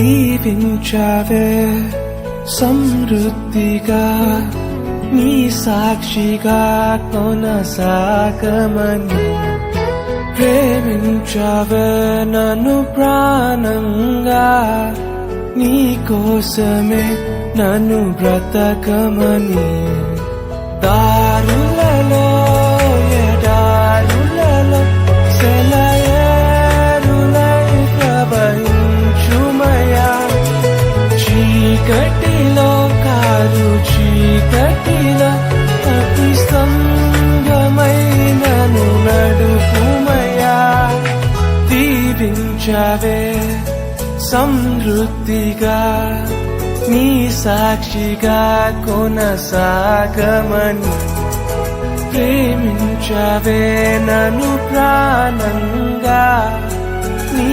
దీవించావే సమృద్ధిగా నీ సాక్షిగా కొనసాగమని ప్రేమించావే నన్ను ప్రాణంగా నీ కోసమే నన్ను బ్రతకమని దారులలో ఎడారులలో సెలయేరులై ప్రవహించుమయా చీకటిలో కారు చీకటిలో అతి సంగమైనను నడుపుమయా దీవించవే సమృద్ధిగా నీ సాక్షిగా కొనసాగమని ప్రేమించవే నన్ను ప్రాణంగా నీ